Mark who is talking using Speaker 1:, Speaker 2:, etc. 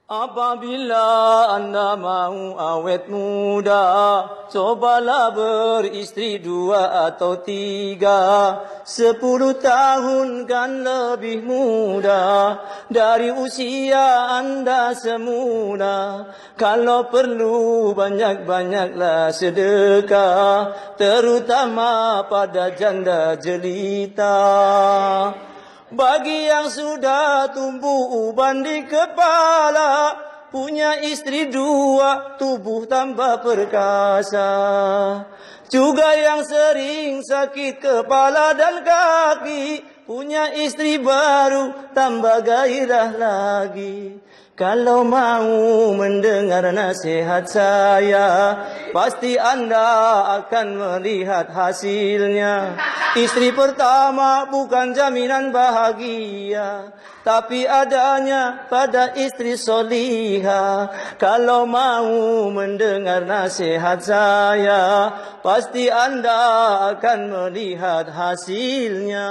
Speaker 1: Apabila anda mau awet muda, cobalah beristri 2 atau 3. 10 tahun kan lebih muda dari usia anda semula. Kalau perlu banyak-banyaklah sedekah, terutama pada janda jelita. Bagi yang sudah tumbuh uban di kepala, punya istri 2, tubuh tambah perkasa. Juga yang sering sakit kepala dan kaki, punya istri baru tambah gairah lagi. Kalau mau mendengar nasihat saya, pasti anda akan melihat hasilnya. Istri pertama bukan jaminan bahagia, tapi adanya pada istri soliha. Kalau mau mendengar nasihat saya, pasti anda akan melihat hasilnya.